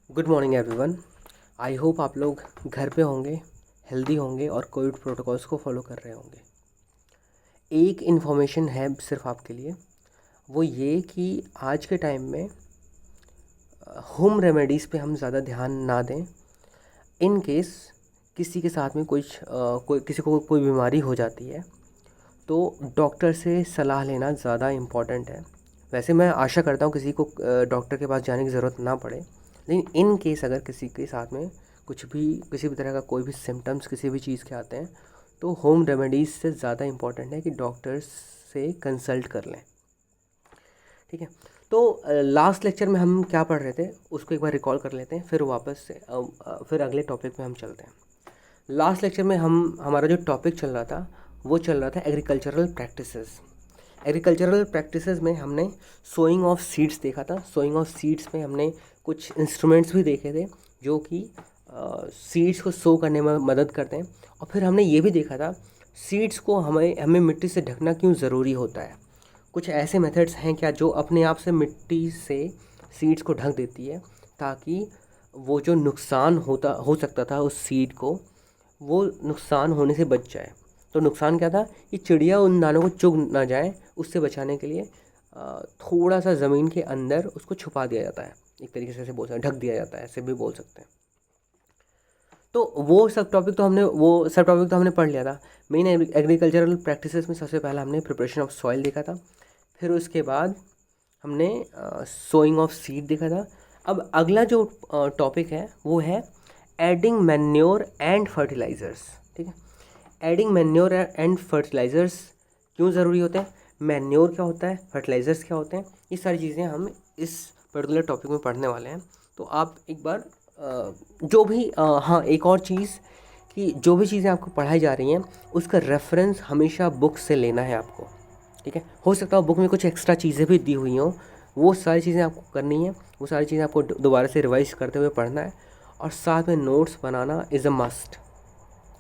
Good morning everyone. I hope आप लोग घर पे होंगे, हेल्दी होंगे और कोविड प्रोटोकॉल्स को फॉलो कर रहे होंगे। एक इन्फॉर्मेशन है सिर्फ आपके लिए, वो ये कि आज के टाइम में होम रेमेडीज़ पे हम ज़्यादा ध्यान ना दें। इन केस किसी के साथ में किसी को कोई बीमारी हो जाती है तो डॉक्टर से सलाह लेना ज़्यादा इम्पॉर्टेंट है। वैसे मैं आशा करता हूँ किसी को डॉक्टर के पास जाने की ज़रूरत ना पड़े, लेकिन इन केस अगर किसी के साथ में किसी भी तरह का कोई भी सिम्टम्स किसी भी चीज़ के आते हैं तो होम रेमेडीज़ से ज़्यादा इम्पॉर्टेंट है कि डॉक्टर्स से कंसल्ट कर लें। ठीक है, तो लास्ट लेक्चर में हम क्या पढ़ रहे थे उसको एक बार रिकॉल कर लेते हैं, फिर वापस से फिर अगले टॉपिक में हम चलते हैं। लास्ट लेक्चर में हमारा जो टॉपिक चल रहा था वो चल रहा था एग्रीकल्चरल प्रैक्टिसेस। एग्रीकल्चरल प्रैक्टिसेस में हमने सोइंग ऑफ सीड्स देखा था। सोइंग ऑफ सीड्स में हमने कुछ इंस्ट्रूमेंट्स भी देखे थे जो कि सीड्स को सो करने में मदद करते हैं। और फिर हमने ये भी देखा था सीड्स को हमें मिट्टी से ढकना क्यों ज़रूरी होता है। कुछ ऐसे मेथड्स हैं क्या जो अपने आप से मिट्टी से सीड्स को ढक देती है ताकि वो जो नुकसान हो सकता था उस सीड को, वो नुकसान होने से बच जाए। तो नुकसान क्या था कि चिड़िया उन दानों को चुग ना जाए, उससे बचाने के लिए थोड़ा सा ज़मीन के अंदर उसको छुपा दिया जाता है, एक तरीके से बोल सकते हैं, ढक दिया जाता है, ऐसे भी बोल सकते हैं। तो वो सब टॉपिक तो हमने पढ़ लिया था। मेन एग्रीकल्चरल प्रैक्टिसेस में सबसे पहला हमने प्रिपरेशन ऑफ सॉइल देखा था, फिर उसके बाद हमने सोइंग ऑफ सीड देखा था। अब अगला जो टॉपिक है वो है एडिंग मैन्योर एंड फर्टिलाइज़र्स। ठीक है, एडिंग मैन्योर एंड फर्टिलाइज़र्स क्यों ज़रूरी होते हैं, मैन्योर क्या होता है, फर्टिलाइज़र्स क्या होते हैं, ये सारी चीज़ें हम इस पर्टिकुलर टॉपिक में पढ़ने वाले हैं। तो आप एक बार जो भी हाँ, एक और चीज़ कि जो भी चीज़ें आपको पढ़ाई जा रही हैं उसका रेफरेंस हमेशा बुक से लेना है आपको। ठीक है, हो सकता है बुक में कुछ एक्स्ट्रा चीज़ें भी दी हुई हों, वो सारी चीज़ें आपको करनी है, वो सारी चीज़ें आपको दोबारा से रिवाइज करते हुए पढ़ना है और साथ में notes banana is a must.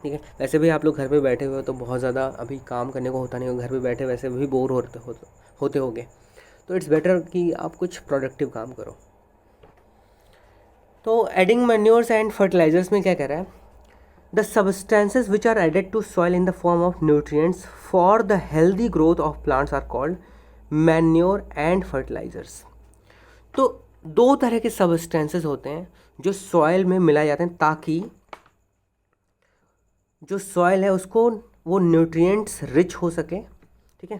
ठीक है, वैसे भी आप लोग घर पे बैठे हुए हो तो बहुत ज़्यादा अभी काम करने को होता नहीं हो, घर पे बैठे वैसे भी बोर होते होगे, तो इट्स बेटर कि आप कुछ प्रोडक्टिव काम करो। तो एडिंग मैन्योर्स एंड फर्टिलाइजर्स में क्या कह रहा है, the substances which are added to soil in the form of nutrients for the healthy growth of plants are called manure and fertilisers. तो दो तरह के सब्सटेंसेज होते हैं जो सॉइल में मिलाए जाते हैं ताकि जो सॉइल है उसको वो न्यूट्रिएंट्स रिच हो सके। ठीक है,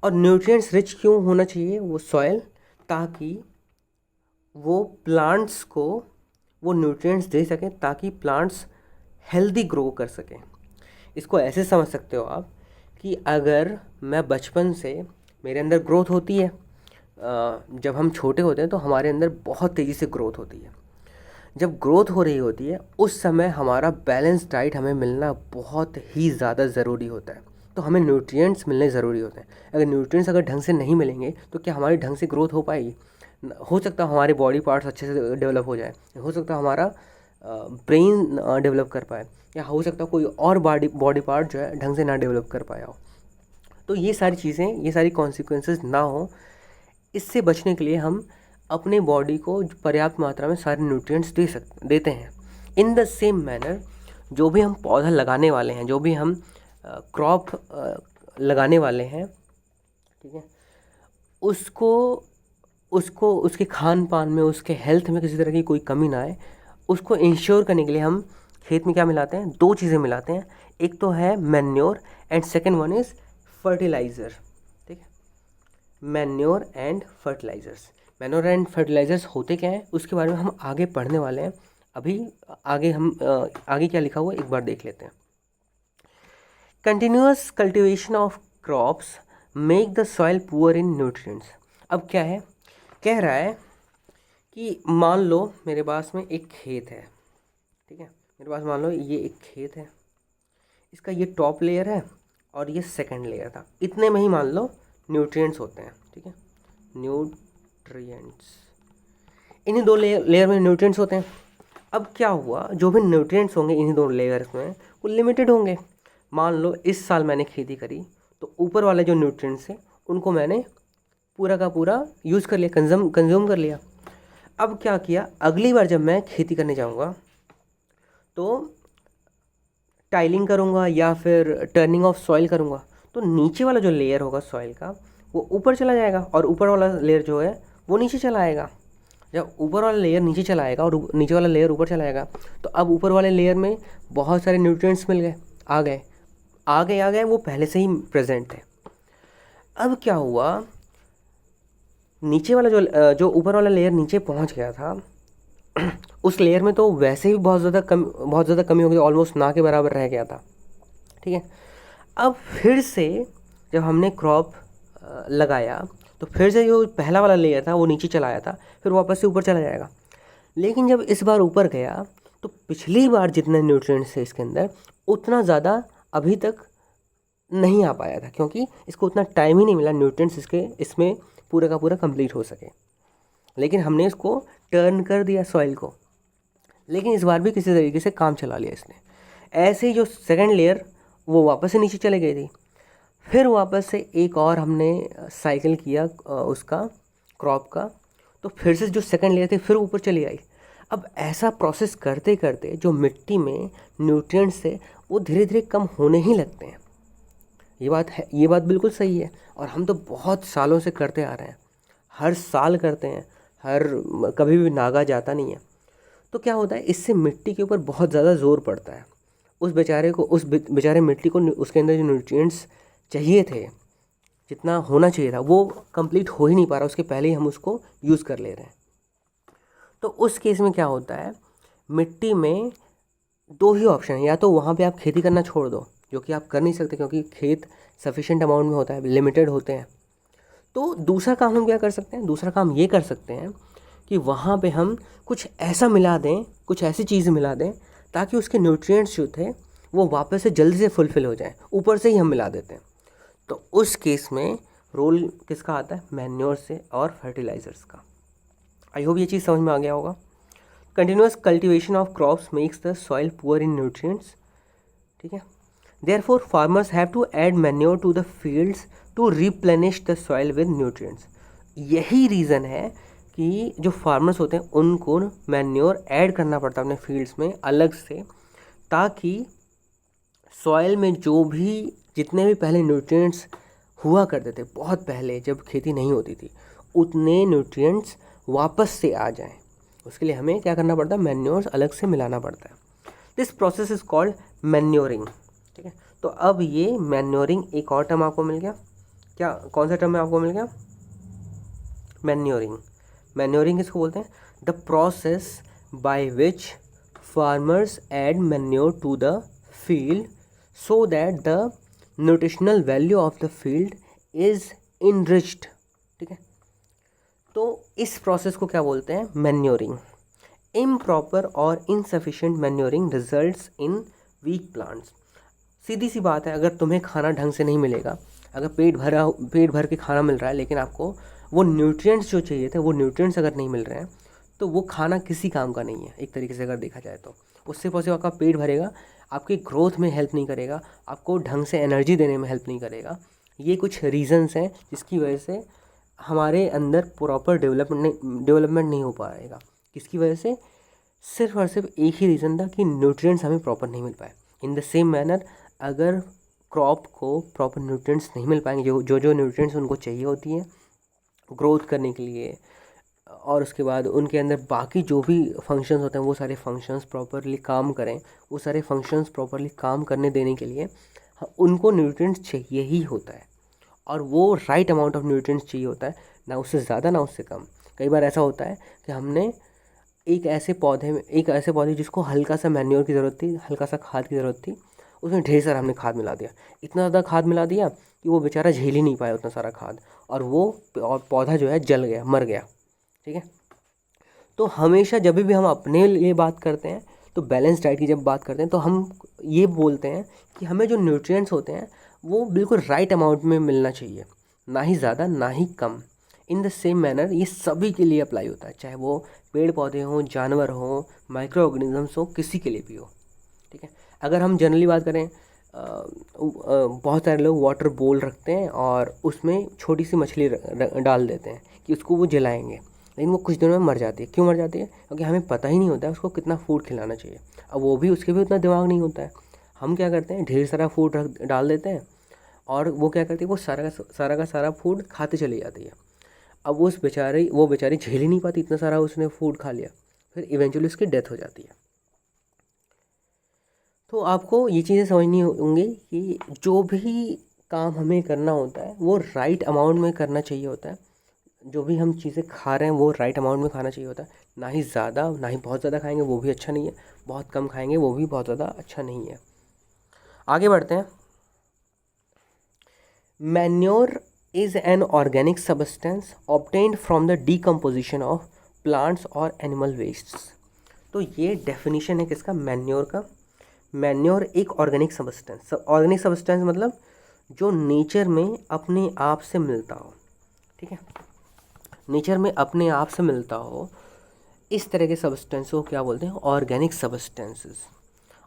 और न्यूट्रिएंट्स रिच क्यों होना चाहिए वो सॉइल, ताकि वो प्लांट्स को वो न्यूट्रिएंट्स दे सकें ताकि प्लांट्स हेल्दी ग्रो कर सकें। इसको ऐसे समझ सकते हो आप कि अगर मैं बचपन से मेरे अंदर ग्रोथ होती है, जब हम छोटे होते हैं तो हमारे अंदर बहुत तेज़ी से ग्रोथ होती है। जब ग्रोथ हो रही होती है उस समय हमारा बैलेंस डाइट हमें मिलना बहुत ही ज़्यादा ज़रूरी होता है, तो हमें न्यूट्रिएंट्स मिलने ज़रूरी होते हैं। अगर न्यूट्रिएंट्स अगर ढंग से नहीं मिलेंगे तो क्या हमारी ढंग से ग्रोथ हो पाएगी? हो सकता है हमारे बॉडी पार्ट्स अच्छे से डेवलप हो जाए, हो सकता है हमारा ब्रेन डेवलप कर पाए, या हो सकता है कोई और बॉडी पार्ट जो है ढंग से ना डेवलप कर पाया हो। तो ये सारी चीज़ें, ये सारी कॉन्सिक्वेंसेस ना हो, इससे बचने के लिए हम अपने बॉडी को पर्याप्त मात्रा में सारे न्यूट्रिएंट्स देते हैं। इन द सेम मैनर जो भी हम पौधा लगाने वाले हैं, जो भी हम क्रॉप लगाने वाले हैं, ठीक है, उसको उसको उसके खान पान में, उसके हेल्थ में किसी तरह की कोई कमी ना आए, उसको इंश्योर करने के लिए हम खेत में क्या मिलाते हैं, दो चीज़ें मिलाते हैं। एक तो है manure and second one is fertiliser. ठीक है, manure and fertilisers. Manure and fertilisers होते क्या हैं उसके बारे में हम आगे पढ़ने वाले हैं। अभी आगे क्या लिखा हुआ है एक बार देख लेते हैं। Continuous cultivation of crops make the soil poor in nutrients. अब क्या है, कह रहा है कि मान लो मेरे पास में एक खेत है। ठीक है, मेरे पास मान लो ये एक खेत है, इसका ये टॉप लेयर है और ये सेकंड लेयर था, इतने में ही मान लो न्यूट्रिएंट्स होते हैं। ठीक है, न्यूट्रिएंट्स, इन्हीं दो लेयर में न्यूट्रिएंट्स होते हैं। अब क्या हुआ, जो भी न्यूट्रिएंट्स होंगे इन्हीं दो लेयर्स में वो लिमिटेड होंगे। मान लो इस साल मैंने खेती करी तो ऊपर वाले जो न्यूट्रिएंट्स हैं उनको मैंने पूरा का पूरा यूज़ कर लिया, कंज्यूम कर लिया। अब क्या किया, अगली बार जब मैं खेती करने जाऊँगा तो टाइलिंग करूँगा या फिर टर्निंग ऑफ सॉइल करूँगा, तो नीचे वाला जो लेयर होगा सॉइल का वो ऊपर चला जाएगा और ऊपर वाला लेयर जो है वो नीचे चला आएगा। जब ऊपर वाला लेयर नीचे चला आएगा और नीचे वाला लेयर ऊपर चला आएगा, तो अब ऊपर वाले लेयर में बहुत सारे न्यूट्रिएंट्स मिल गए, आ गए, वो पहले से ही प्रेजेंट थे। अब क्या हुआ, नीचे वाला जो ऊपर वाला लेयर नीचे पहुंच गया था उस लेयर में तो वैसे ही बहुत ज़्यादा कमी हो गई, ऑलमोस्ट ना के बराबर रह गया था। ठीक है, अब फिर से जब हमने क्रॉप लगाया तो फिर से जो पहला वाला लेयर था वो नीचे चला आया था, फिर वापस से ऊपर चला जाएगा। लेकिन जब इस बार ऊपर गया तो पिछली बार जितने न्यूट्रिएंट्स थे इसके अंदर उतना ज़्यादा अभी तक नहीं आ पाया था, क्योंकि इसको उतना टाइम ही नहीं मिला न्यूट्रिएंट्स इसमें पूरा का पूरा कंप्लीट हो सके। लेकिन हमने इसको टर्न कर दिया सॉइल को, लेकिन इस बार भी किसी तरीके से काम चला लिया इसने। ऐसे ही जो सेकंड लेयर वो वापस से नीचे चले गई थी, फिर वापस से एक और हमने साइकिल किया उसका क्रॉप का, तो फिर से जो सेकंड लेयर थी फिर ऊपर चली आई। अब ऐसा प्रोसेस करते करते जो मिट्टी में न्यूट्रिएंट्स थे वो धीरे धीरे कम होने ही लगते हैं। ये बात बिल्कुल सही है, और हम तो बहुत सालों से करते आ रहे हैं, हर साल करते हैं, कभी भी नागा जाता नहीं है। तो क्या होता है, इससे मिट्टी के ऊपर बहुत ज़्यादा जोर पड़ता है। उस बेचारे मिट्टी को उसके अंदर जो न्यूट्रिएंट्स चाहिए थे, जितना होना चाहिए था, वो कंप्लीट हो ही नहीं पा रहा, उसके पहले ही हम उसको यूज़ कर ले रहे हैं। तो उस केस में क्या होता है, मिट्टी में दो ही ऑप्शन है, या तो वहाँ पे आप खेती करना छोड़ दो, जो कि आप कर नहीं सकते क्योंकि खेत सफिशेंट अमाउंट में होता है, लिमिटेड होते हैं। तो दूसरा काम हम क्या कर सकते हैं, दूसरा काम ये कर सकते हैं कि वहाँ पे हम कुछ ऐसा मिला दें, कुछ ऐसी चीज़ मिला दें ताकि उसके न्यूट्रिएंट्स जो थे वो वापस से जल्दी से फुलफ़िल हो जाएं, ऊपर से ही हम मिला देते हैं। तो उस केस में रोल किसका आता है, मैन्योर से और फर्टिलाइज़र्स का। आई होप ये चीज़ समझ में आ गया होगा। Continuous cultivation of crops makes the soil poor in nutrients. ठीक है, therefore farmers have to add manure to the fields to replenish the soil with nutrients. यही रीज़न है कि जो फार्मर्स होते हैं उनको मैन्योर ऐड करना पड़ता है अपने फील्ड्स में अलग से, ताकि सॉइल में जितने भी पहले न्यूट्रिएंट्स हुआ करते थे, बहुत पहले जब खेती नहीं होती थी, उतने न्यूट्रिएंट्स वापस से आ जाएं। उसके लिए हमें क्या करना पड़ता है, मैन्योर्स अलग से मिलाना पड़ता है। This process is called manuring. ठीक है, तो अब ये मैन्योरिंग, एक और टर्म आपको मिल गया। क्या, कौन सा टर्म आपको मिल गया, मैन्योरिंग। मैन्योरिंग किसको बोलते हैं, the process by which farmers add manure to the field so that the nutritional value of the field is enriched. ठीक है, तो इस प्रोसेस को क्या बोलते हैं, मैन्योरिंग। इम्प्रॉपर और insufficient manuring results in weak plants. सीधी सी बात है, अगर तुम्हें खाना ढंग से नहीं मिलेगा, अगर पेट भर के खाना मिल रहा है लेकिन आपको वो न्यूट्रिएंट्स जो चाहिए थे वो न्यूट्रिएंट्स अगर नहीं मिल रहे हैं, तो वो खाना किसी काम का नहीं है। एक तरीके से अगर देखा जाए तो उससे पॉसिबल आपका पेट भरेगा, आपकी ग्रोथ में हेल्प नहीं करेगा, आपको ढंग से एनर्जी देने में हेल्प नहीं करेगा। ये कुछ रीजंस हैं जिसकी वजह से हमारे अंदर प्रॉपर डेवलपमेंट नहीं हो पाएगा। किसकी वजह से, सिर्फ और सिर्फ एक ही रीज़न था कि न्यूट्रिएंट्स हमें प्रॉपर नहीं मिल पाए। इन द सेम मैनर, अगर क्रॉप को प्रॉपर न्यूट्रिएंट्स नहीं मिल पाएंगे, जो न्यूट्रिएंट्स उनको चाहिए होती है ग्रोथ करने के लिए, और उसके बाद उनके अंदर बाकी जो भी फंक्शंस होते हैं वो सारे फंक्शंस प्रॉपरली काम करें, वो सारे फंक्शंस प्रॉपरली काम करने देने के लिए उनको न्यूट्रिएंट्स चाहिए ही होता है, और वो राइट अमाउंट ऑफ न्यूट्रिएंट्स चाहिए होता है, ना उससे ज़्यादा ना उससे कम। कई बार ऐसा होता है कि हमने एक ऐसे पौधे जिसको हल्का सा मैन्योर की ज़रूरत थी, हल्का सा खाद की ज़रूरत थी, उसमें ढेर सारा हमने खाद मिला दिया, इतना ज़्यादा खाद मिला दिया कि वो बेचारा झेल ही नहीं पाया उतना सारा खाद, और पौधा जो है जल गया, मर गया। ठीक है, तो हमेशा जब भी हम अपने लिए बात करते हैं, तो बैलेंस डाइट की जब बात करते हैं, तो हम ये बोलते हैं कि हमें जो न्यूट्रिएंट्स होते हैं वो बिल्कुल राइट अमाउंट में मिलना चाहिए, ना ही ज़्यादा ना ही कम। इन द सेम मैनर ये सभी के लिए अप्लाई होता है, चाहे वो पेड़ पौधे हों, जानवर हों, माइक्रो ऑर्गेनिजम्स हो, किसी के लिए भी हो। ठीक है, अगर हम जनरली बात करें, बहुत सारे लोग वाटर बोल रखते हैं और उसमें छोटी सी मछली डाल देते हैं कि उसको वो जलाएंगे। लेकिन वो कुछ दिनों में मर जाती है। क्यों मर जाती है? क्योंकि हमें पता ही नहीं होता है उसको कितना फूड खिलाना चाहिए। अब वो भी, उसके भी उतना दिमाग नहीं होता है। हम क्या करते हैं, ढेर सारा फूड रख डाल देते हैं और वो क्या करती है, वो सारा का सारा फूड खाते चली जाती है। अब वो बेचारी झेल ही नहीं पाती, इतना सारा उसने फूड खा लिया, फिर इवेंचुअली उसकी डेथ हो जाती है। तो आपको ये चीज़ें समझनी होंगी कि जो भी काम हमें करना होता है वो राइट अमाउंट में करना चाहिए होता है। जो भी हम चीज़ें खा रहे हैं वो राइट अमाउंट में खाना चाहिए होता है, ना ही ज़्यादा, ना ही बहुत ज़्यादा खाएंगे वो भी अच्छा नहीं है, बहुत कम खाएंगे वो भी बहुत ज़्यादा अच्छा नहीं है। आगे बढ़ते हैं। Manure is an organic substance obtained from the decomposition of plants और एनिमल वेस्ट्स। तो ये डेफिनेशन है किसका, मैन्योर का। मैन्योर एक ऑर्गेनिक सब्सटेंस मतलब जो नेचर में अपने आप से मिलता हो, ठीक है, नेचर में अपने आप से मिलता हो, इस तरह के सब्सटेंस को क्या बोलते हैं, ऑर्गेनिक सब्सटेंसेस।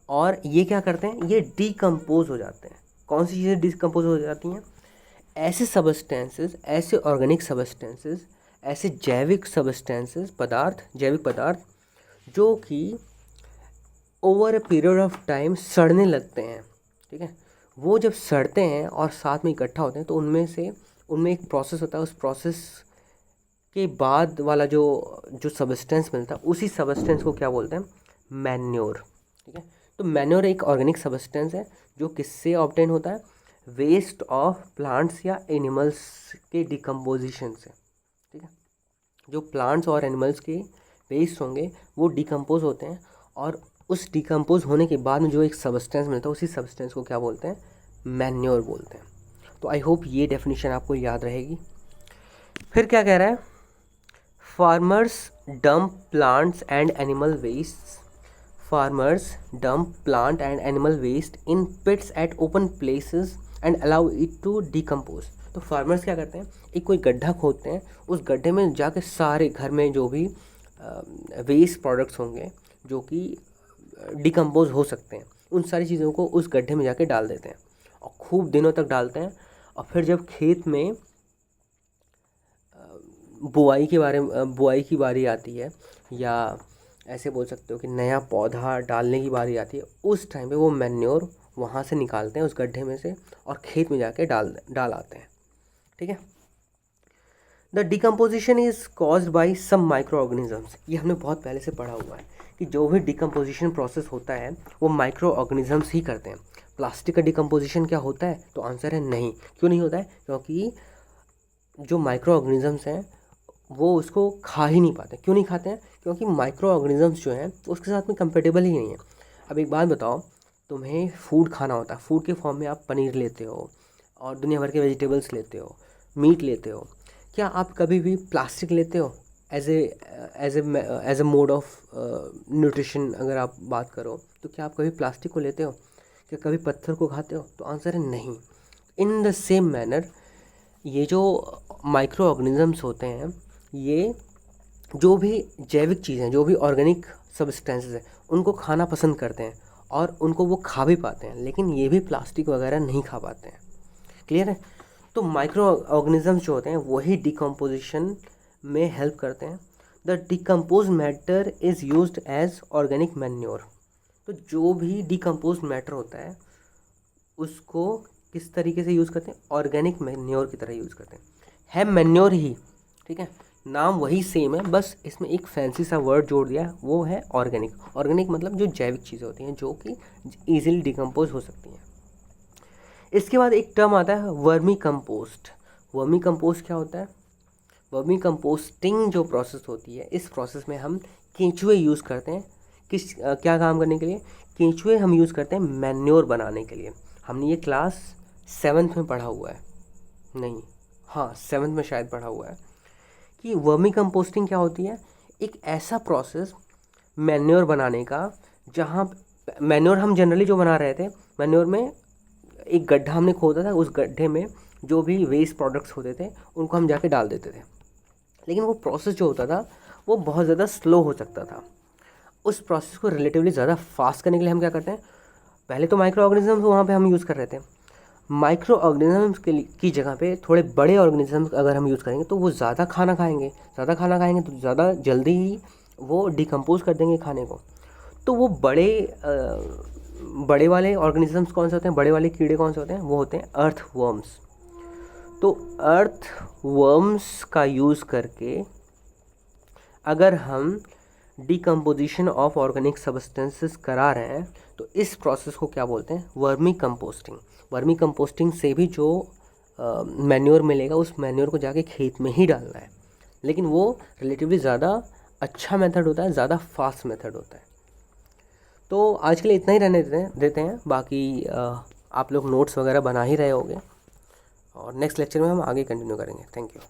और ये क्या करते हैं, ये डीकम्पोज हो जाते हैं। कौन सी चीज़ें डीकम्पोज हो जाती हैं? ऐसे सब्सटेंसेस, ऐसे ऑर्गेनिक सब्सटेंसेस, ऐसे जैविक पदार्थ जो कि over a period of time सड़ने लगते हैं, ठीक है। वो जब सड़ते हैं और साथ में इकट्ठा होते हैं तो उनमें एक प्रोसेस होता है, उस प्रोसेस के बाद वाला जो सब्सटेंस मिलता है उसी सब्सटेंस को क्या बोलते हैं, मैन्योर, ठीक है। तो मैन्योर एक ऑर्गेनिक सब्सटेंस है जो किससे ऑब्टेन होता है, वेस्ट ऑफ प्लांट्स या एनिमल्स के डिकम्पोजिशन से, ठीक है। जो प्लांट्स और एनिमल्स के वेस्ट होंगे वो डिकम्पोज होते हैं और उस डिकम्पोज होने के बाद में जो एक सब्सटेंस मिलता है उसी सब्सटेंस को क्या बोलते हैं, मैन्योर बोलते हैं। तो आई होप ये डेफिनेशन आपको याद रहेगी। फिर क्या कह रहा है, farmers dump plants and animal waste in pits at open places and allow it to decompose. तो फार्मर्स क्या करते हैं, एक कोई गड्ढा खोदते हैं, उस गड्ढे में जाके सारे घर में जो भी वेस्ट प्रोडक्ट्स होंगे जो कि डिकम्पोज हो सकते हैं उन सारी चीज़ों को उस गड्ढे में जाके डाल देते हैं और खूब दिनों तक डालते हैं। और फिर जब खेत में बुआई की बारी आती है, या ऐसे बोल सकते हो कि नया पौधा डालने की बारी आती है, उस टाइम पे वो मैन्योर वहाँ से निकालते हैं उस गड्ढे में से और खेत में जाके डाल आते हैं, ठीक है। The decomposition is caused by some microorganisms. ये हमने बहुत पहले से पढ़ा हुआ है कि जो भी डिकम्पोजिशन प्रोसेस होता है वो माइक्रो ऑर्गेनिजम्स ही करते हैं। प्लास्टिक का डिकम्पोजिशन क्या होता है, तो आंसर है नहीं। क्यों नहीं होता है, क्योंकि जो माइक्रो ऑर्गेनिजम्स हैं वो उसको खा ही नहीं पाते। क्यों नहीं खाते हैं, क्योंकि माइक्रो ऑर्गेनिजम्स जो हैं उसके साथ में कंपेटेबल ही नहीं है। अब एक बात बताओ, तुम्हें फूड खाना होता है, फूड के फॉर्म में आप पनीर लेते हो और दुनिया भर के वेजिटेबल्स लेते हो, मीट लेते हो, क्या आप कभी भी प्लास्टिक लेते हो as a mode of nutrition? अगर आप बात करो तो क्या आप कभी प्लास्टिक को लेते हो? क्या कभी पत्थर को खाते हो? तो आंसर है नहीं। इन द सेम मैनर ये जो माइक्रो ऑर्गेनिजम्स होते हैं, ये जो भी जैविक चीज़ें, जो भी ऑर्गेनिक सब्सटेंसेस हैं उनको खाना पसंद करते हैं और उनको वो खा भी पाते हैं, लेकिन ये भी प्लास्टिक वगैरह नहीं खा पाते हैं। क्लियर है? तो माइक्रो ऑर्गेनिजम्स जो होते हैं वही डिकम्पोजिशन में हेल्प करते हैं। The decompose matter is used as organic manure. तो जो भी डिकम्पोज मैटर होता है उसको किस तरीके से यूज़ करते हैं, ऑर्गेनिक मैन्योर की तरह यूज़ करते हैं। है मैन्योर ही, ठीक है, नाम वही सेम है, बस इसमें एक फैंसी सा वर्ड जोड़ दिया है, वो है ऑर्गेनिक। ऑर्गेनिक मतलब जो जैविक चीज़ें होती हैं जो कि ईजिली डिकम्पोज हो सकती हैं। इसके बाद एक टर्म आता है वर्मी कंपोस्ट। वर्मी कंपोस्ट क्या होता है? वर्मी कंपोस्टिंग जो प्रोसेस होती है, इस प्रोसेस में हम केंचुए यूज़ करते हैं। क्या काम करने के लिए? केंचुए हम यूज़ करते हैं मैन्योर बनाने के लिए। हमने ये क्लास 7th में पढ़ा हुआ है, नहीं, हाँ 7th में शायद पढ़ा हुआ है कि वर्मी कंपोस्टिंग क्या होती है। एक ऐसा प्रोसेस मैन्योर बनाने का, जहाँ मैन्योर हम जनरली जो बना रहे थे, मैन्योर में एक गड्ढा हमने खोदा था, उस गड्ढे में जो भी वेस्ट प्रोडक्ट्स होते थे उनको हम जाके डाल देते थे, लेकिन वो प्रोसेस जो होता था वो बहुत ज़्यादा स्लो हो सकता था। उस प्रोसेस को रिलेटिवली ज़्यादा फास्ट करने के लिए हम क्या करते हैं, पहले तो माइक्रो ऑर्गेनिजम्स वहाँ पे हम यूज़ कर रहे थे, माइक्रो ऑर्गेनिजम्स की जगह पे थोड़े बड़े ऑर्गेनिजम्स अगर हम यूज़ करेंगे तो वो ज़्यादा खाना खाएंगे, तो ज़्यादा जल्दी ही वो डिकम्पोज कर देंगे खाने को। तो वो बड़े वाले ऑर्गेनिजम्स कौन से होते हैं, बड़े वाले कीड़े कौन से होते हैं, वो होते हैं अर्थ वर्म्स। तो अर्थ वर्म्स का यूज़ करके अगर हम डिकम्पोजिशन ऑफ ऑर्गेनिक सब्सटेंसेस करा रहे हैं तो इस प्रोसेस को क्या बोलते हैं, वर्मी कंपोस्टिंग। वर्मी कंपोस्टिंग से भी जो मैन्योर मिलेगा उस मैन्योर को जाके खेत में ही डालना है, लेकिन वो रिलेटिवली ज़्यादा अच्छा मेथड होता है, ज़्यादा फास्ट मेथड होता है। तो आज के लिए इतना ही रहने देते हैं। बाकी आप लोग नोट्स वगैरह बना ही रहे होंगे और नेक्स्ट लेक्चर में हम आगे कंटिन्यू करेंगे। Thank you.